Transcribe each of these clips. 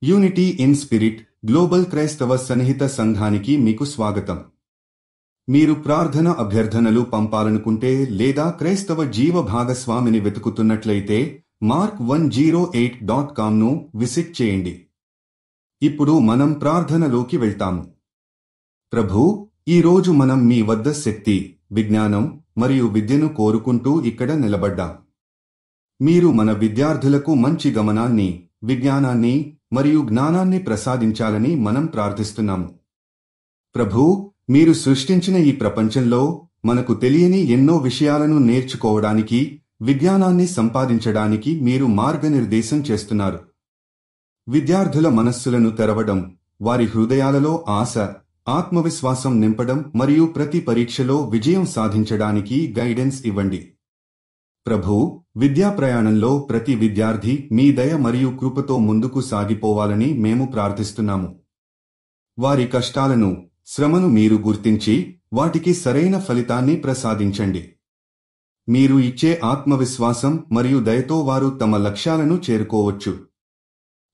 Unity in spirit global క్రైస్తవ సన్నిహిత సంఘానికి మీకు స్వాగతం. మీరు ప్రార్థన అభ్యర్థనలు పంపాలనుకుంటే లేదా క్రైస్తవ జీవ భాగస్వామిని వెతుకుతున్నట్లయితే mark108.comను విజిట్ చేయండి. ఇప్పుడు మనం ప్రార్థనలోకి వెళ్తాము. ప్రభూ, ఈరోజు మనం మీ వద్ద శక్తి, విజ్ఞానం మరియు విద్యను కోరుకుంటూ ఇక్కడ నిలబడ్డాం. మీరు మన విద్యార్థులకు మంచి గమనాన్ని, విజ్ఞానాన్ని మరియు జ్ఞానాన్ని ప్రసాదించాలని మనం ప్రార్థిస్తున్నాము. ప్రభూ, మీరు సృష్టించిన ఈ ప్రపంచంలో మనకు తెలియని ఎన్నో విషయాలను నేర్చుకోవడానికి, విజ్ఞానాన్ని సంపాదించడానికి మీరు మార్గనిర్దేశం చేస్తున్నారు. విద్యార్థుల మనస్సులను తెరవడం, వారి హృదయాలలో ఆశ, ఆత్మవిశ్వాసం నింపడం మరియు ప్రతి పరీక్షలో విజయం సాధించడానికి గైడెన్స్ ఇవ్వండి. ప్రభూ, విద్యా ప్రయాణంలో ప్రతి విద్యార్థి మీ దయ మరియు కృపతో ముందుకు సాగిపోవాలని మేము ప్రార్థిస్తున్నాము. వారి కష్టాలను, శ్రమను మీరు గుర్తించి వాటికి సరైన ఫలితాన్ని ప్రసాదించండి. మీరు ఇచ్చే ఆత్మవిశ్వాసం మరియు దయతో వారు తమ లక్ష్యాలను చేరుకోవచ్చు.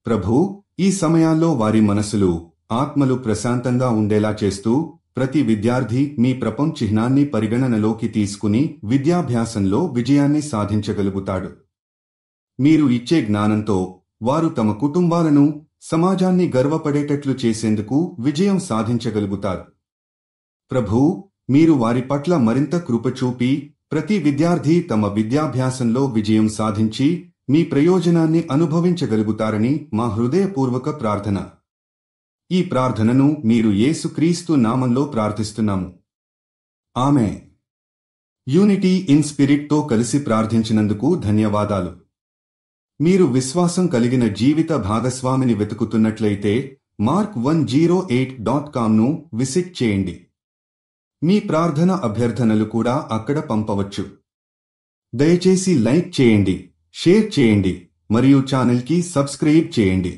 ప్రభూ, ఈ సమయాల్లో వారి మనసులు, ఆత్మలు ప్రశాంతంగా ఉండేలా చేస్తూ ప్రతి విద్యార్థి మీ ప్రపంచ చిహ్నాన్ని పరిగణనలోకి తీసుకుని విద్యాభ్యాసంలో విజయాన్ని సాధించగలుగుతాడు. మీరు ఇచ్చే జ్ఞానంతో వారు తమ కుటుంబాలను, సమాజాన్ని గర్వపడేటట్లు చేసేందుకు విజయం సాధించగలుగుతారు. ప్రభూ, మీరు వారి పట్ల మరింత కృప చూపి ప్రతి విద్యార్థి తమ విద్యాభ్యాసంలో విజయం సాధించి మీ ప్రయోజనాన్ని అనుభవించగలుగుతారని మా హృదయపూర్వక ప్రార్థన. ఈ ప్రార్థనను మీరు యేసుక్రీస్తు నామంలో ప్రార్థిస్తున్నాము. ఆమేన్. యూనిటీ ఇన్ స్పిరిట్తో కలిసి ప్రార్థించినందుకు ధన్యవాదాలు. మీరు విశ్వాసం కలిగిన జీవిత భాగస్వామిని వెతుకుతున్నట్లయితే mark108.comను విజిట్ చేయండి. మీ ప్రార్థన అభ్యర్థనలు కూడా అక్కడ పంపవచ్చు. దయచేసి లైక్ చేయండి, షేర్ చేయండి మరియు ఛానల్కి సబ్స్క్రైబ్ చేయండి.